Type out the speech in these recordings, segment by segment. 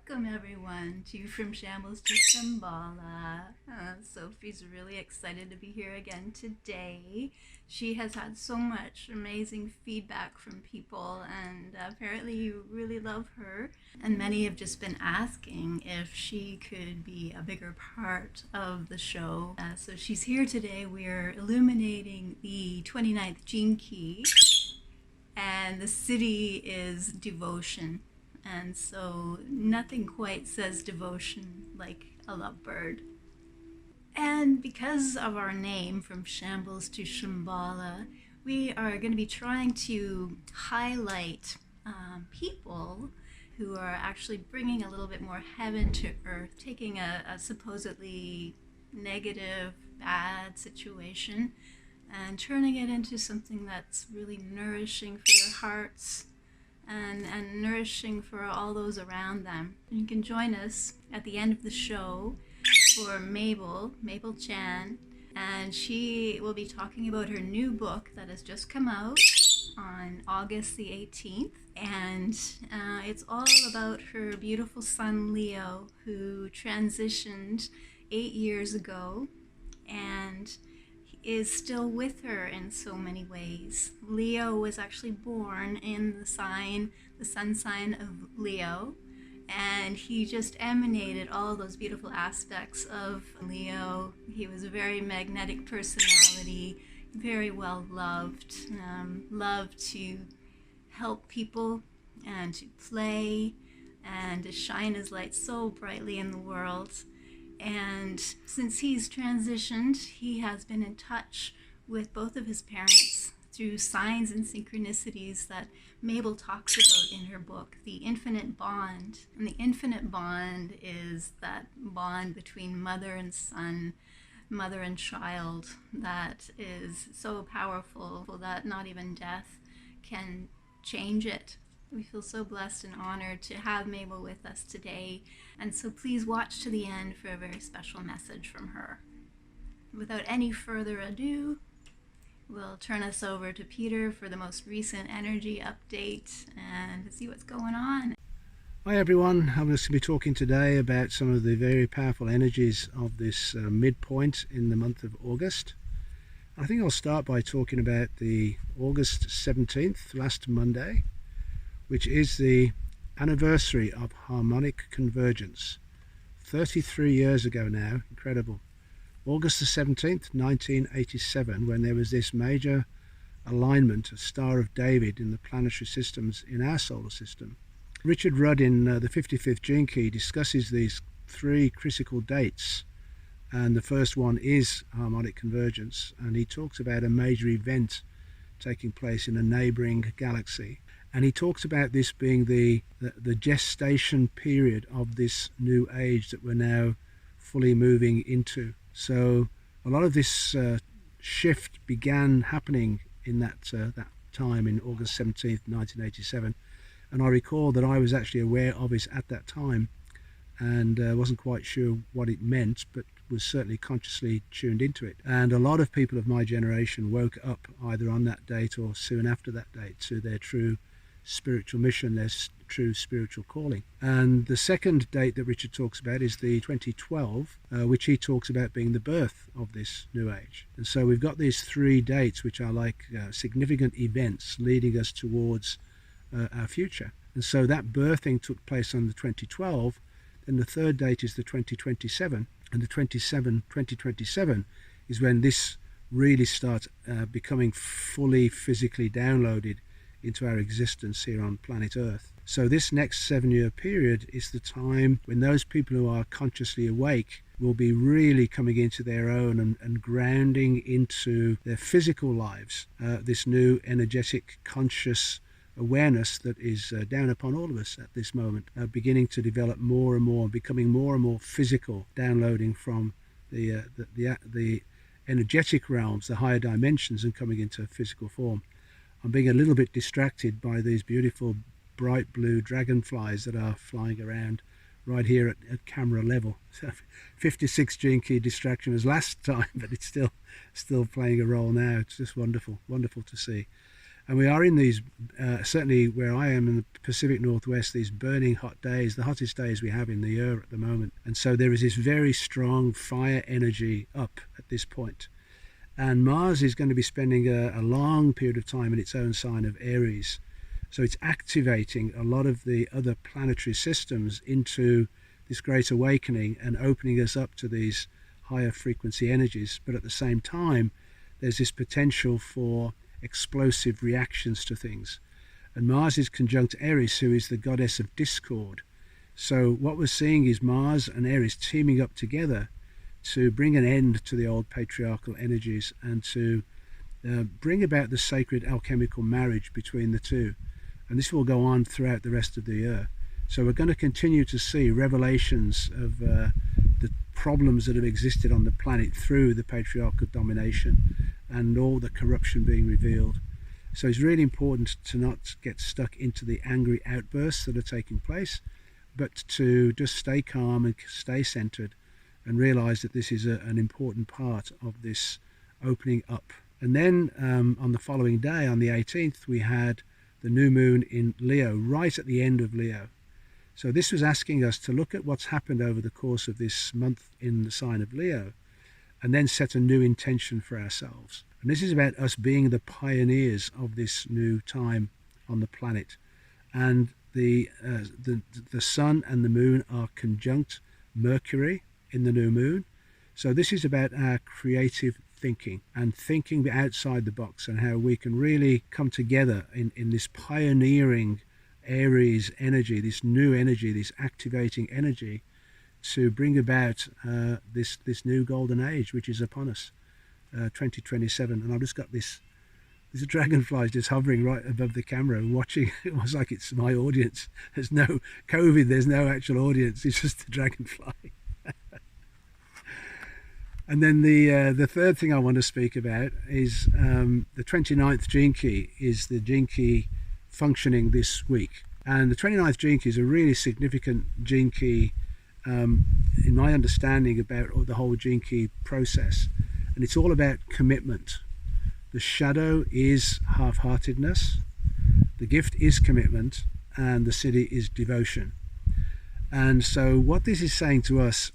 Welcome everyone to From Shambles to Shambhala. Sophie's really excited to be here again today. She has had so much amazing feedback from people, and apparently you really love her. And many have just been asking if she could be a bigger part of the show. So she's here today. We're illuminating the 29th gene key, and the city is devotion. And so nothing quite says devotion like a lovebird. And because of our name, From Shambles to Shambhala, we are going to be trying to highlight people who are actually bringing a little bit more heaven to earth, taking a supposedly negative, bad situation and turning it into something that's really nourishing for their hearts and nourishing for all those around them. And you can join us at the end of the show for Mabel Chan, and she will be talking about her new book that has just come out on August the 18th. And it's all about her beautiful son Leo, who transitioned 8 years ago and is still with her in so many ways. Leo was actually born in the sun sign of Leo, and he just emanated all those beautiful aspects of Leo. He was a very magnetic personality, very well loved, loved to help people and to play and to shine his light so brightly in the world. And since he's transitioned, he has been in touch with both of his parents through signs and synchronicities that Mabel talks about in her book, The Infinite Bond. And the infinite bond is that bond between mother and son, mother and child, that is so powerful that not even death can change it. We feel so blessed and honored to have Mabel with us today, and so please watch to the end for a very special message from her. Without any further ado, we'll turn us over to Peter for the most recent energy update and see what's going on. Hi everyone, I'm going to be talking today about some of the very powerful energies of this midpoint in the month of August. I think I'll start by talking about the August 17th, last Monday, which is the anniversary of harmonic convergence. 33 years ago now, incredible. August the 17th, 1987, when there was this major alignment, a Star of David in the planetary systems in our solar system. Richard Rudd in the 55th Gene Key discusses these three critical dates, and the first one is harmonic convergence, and he talks about a major event taking place in a neighbouring galaxy. And he talks about this being the gestation period of this new age that we're now fully moving into. So a lot of this shift began happening in that time in August 17th, 1987. And I recall that I was actually aware of it at that time, and wasn't quite sure what it meant, but was certainly consciously tuned into it. And a lot of people of my generation woke up either on that date or soon after that date to their true spiritual mission, their true spiritual calling. And the second date that Richard talks about is the 2012, which he talks about being the birth of this new age. And so we've got these three dates which are like significant events leading us towards our future. And so that birthing took place on the 2012. Then the third date is the 2027, and the 2027 is when this really starts becoming fully physically downloaded into our existence here on planet Earth. So this next 7-year period is the time when those people who are consciously awake will be really coming into their own and grounding into their physical lives, this new energetic conscious awareness that is down upon all of us at this moment, beginning to develop more and more, becoming more and more physical, downloading from the energetic realms, the higher dimensions, and coming into physical form. I'm being a little bit distracted by these beautiful bright blue dragonflies that are flying around right here at camera level. So 56 gene key distraction as last time, but it's still playing a role now. It's just wonderful to see. And we are in these, certainly where I am in the Pacific Northwest, these burning hot days, the hottest days we have in the year at the moment. And so there is this very strong fire energy up at this point. And Mars is going to be spending a long period of time in its own sign of Aries. So it's activating a lot of the other planetary systems into this great awakening and opening us up to these higher frequency energies. But at the same time, there's this potential for explosive reactions to things. And Mars is conjunct Eris, who is the goddess of discord. So what we're seeing is Mars and Eris teaming up together to bring an end to the old patriarchal energies and to bring about the sacred alchemical marriage between the two. And this will go on throughout the rest of the year. So we're going to continue to see revelations of the problems that have existed on the planet through the patriarchal domination and all the corruption being revealed. So it's really important to not get stuck into the angry outbursts that are taking place, but to just stay calm and stay centered and realize that this is an important part of this opening up. And then on the following day, on the 18th, we had the new moon in Leo, right at the end of Leo. So this was asking us to look at what's happened over the course of this month in the sign of Leo and then set a new intention for ourselves. And this is about us being the pioneers of this new time on the planet. And the sun and the moon are conjunct Mercury in the new moon. So this is about our creative thinking and thinking outside the box and how we can really come together in this pioneering Aries energy, this new energy, this activating energy to bring about this new golden age which is upon us, 2027. And I've just got this dragonfly just hovering right above the camera and watching. It was like it's my audience. There's no COVID, there's no actual audience, it's just the dragonfly. And then the third thing I want to speak about is the 29th gene key is the gene key functioning this week. And the 29th gene key is a really significant gene key in my understanding about the whole gene key process. And it's all about commitment. The shadow is half-heartedness, the gift is commitment, and the city is devotion. And so what this is saying to us,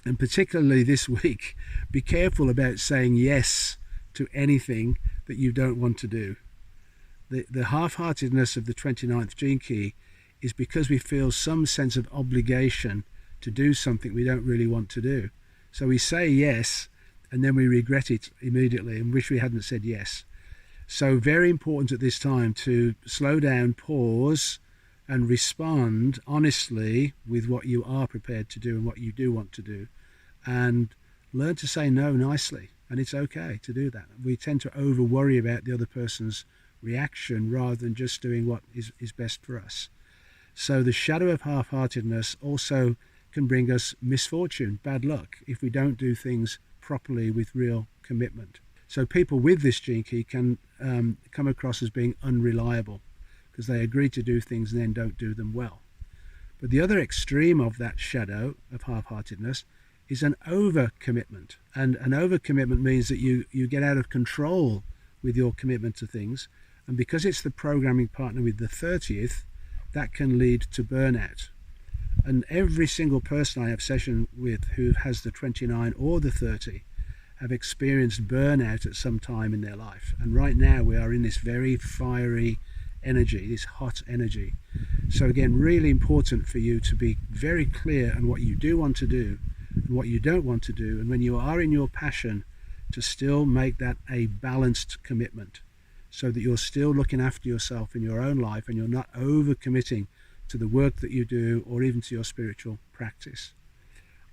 and particularly this week, be careful about saying yes to anything that you don't want to do. The half-heartedness of the 29th gene key is because we feel some sense of obligation to do something we don't really want to do. So we say yes, and then we regret it immediately and wish we hadn't said yes. So very important at this time to slow down, pause, and respond honestly with what you are prepared to do and what you do want to do, and learn to say no nicely. And it's okay to do that. We tend to over worry about the other person's reaction rather than just doing what is best for us. So the shadow of half-heartedness also can bring us misfortune, bad luck, if we don't do things properly with real commitment. So people with this gene key can come across as being unreliable because they agree to do things and then don't do them well. But the other extreme of that shadow of half-heartedness is an overcommitment. And an overcommitment means that you get out of control with your commitment to things. And because it's the programming partner with the 30th, that can lead to burnout. And every single person I have session with who has the 29 or the 30 have experienced burnout at some time in their life. And right now we are in this very fiery energy, this hot energy. So again, really important for you to be very clear on what you do want to do and what you don't want to do. And when you are in your passion, to still make that a balanced commitment so that you're still looking after yourself in your own life and you're not overcommitting to the work that you do or even to your spiritual practice.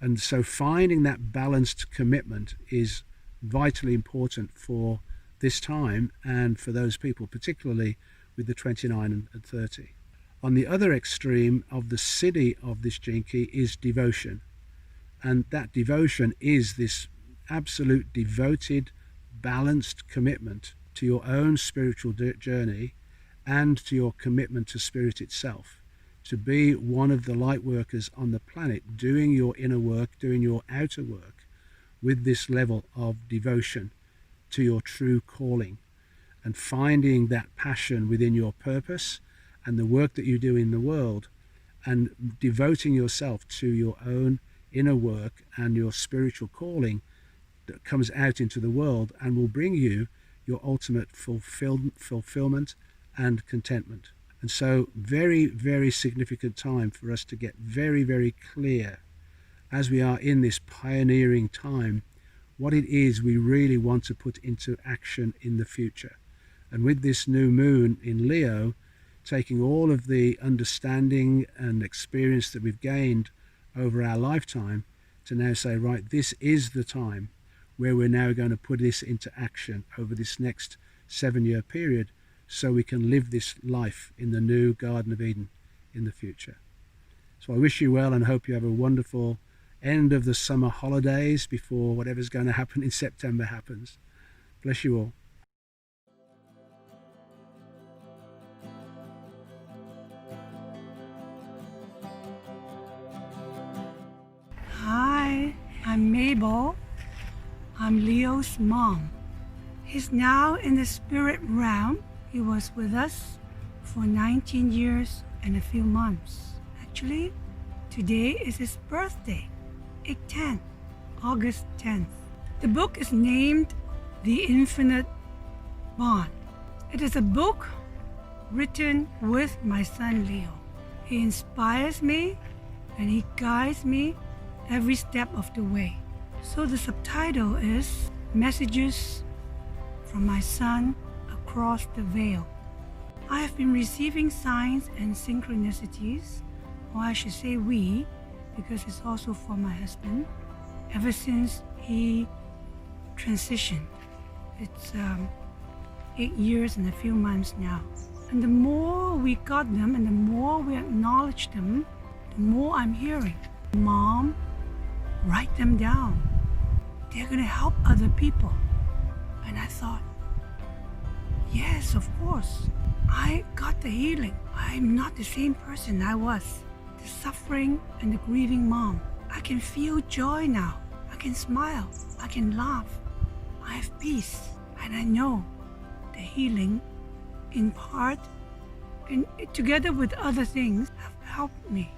And so finding that balanced commitment is vitally important for this time and for those people, particularly with the 29 and 30. On the other extreme of the city of this gene key is devotion. And that devotion is this absolute devoted, balanced commitment to your own spiritual journey and to your commitment to spirit itself. To be one of the light workers on the planet, doing your inner work, doing your outer work with this level of devotion to your true calling. and finding that passion within your purpose and the work that you do in the world, and devoting yourself to your own inner work and your spiritual calling that comes out into the world and will bring you your ultimate fulfillment and contentment. And so very, very significant time for us to get very, very clear as we are in this pioneering time what it is we really want to put into action in the future. And with this new moon in Leo, taking all of the understanding and experience that we've gained over our lifetime to now say, right, this is the time where we're now going to put this into action over this next 7-year period so we can live this life in the new Garden of Eden in the future. So I wish you well and hope you have a wonderful end of the summer holidays before whatever's going to happen in September happens. Bless you all. Hi, I'm Mabel. I'm Leo's mom. He's now in the spirit realm. He was with us for 19 years and a few months. Actually, today is his birthday, 8/10, August 10th. The book is named The Infinite Bond. It is a book written with my son Leo. He inspires me and he guides me every step of the way. So the subtitle is Messages from My Son Across the Veil. I have been receiving signs and synchronicities, or I should say we, because it's also for my husband, ever since he transitioned. It's 8 years and a few months now. And the more we got them and the more we acknowledge them, the more I'm hearing, Mom, write them down. They're going to help other people. And I thought, yes, of course. I got the healing. I'm not the same person I was. The suffering and the grieving mom. I can feel joy now. I can smile. I can laugh. I have peace. And I know the healing, in part, and together with other things, have helped me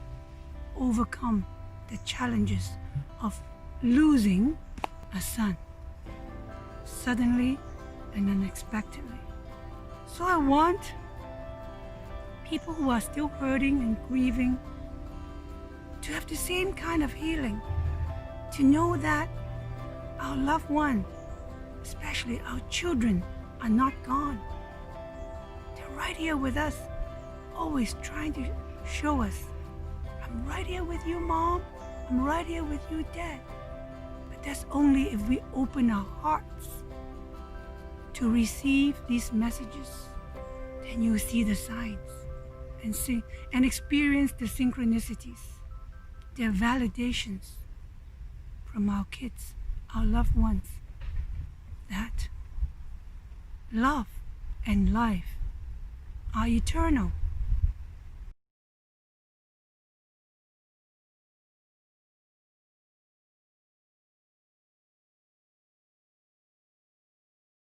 overcome the challenges of losing a son suddenly and unexpectedly. So I want people who are still hurting and grieving to have the same kind of healing, to know that our loved one, especially our children, are not gone. They're right here with us, always trying to show us, I'm right here with you, Mom. I'm right here with you, Dad. But that's only if we open our hearts to receive these messages. Then you see the signs and see and experience the synchronicities, their validations from our kids, our loved ones, that love and life are eternal.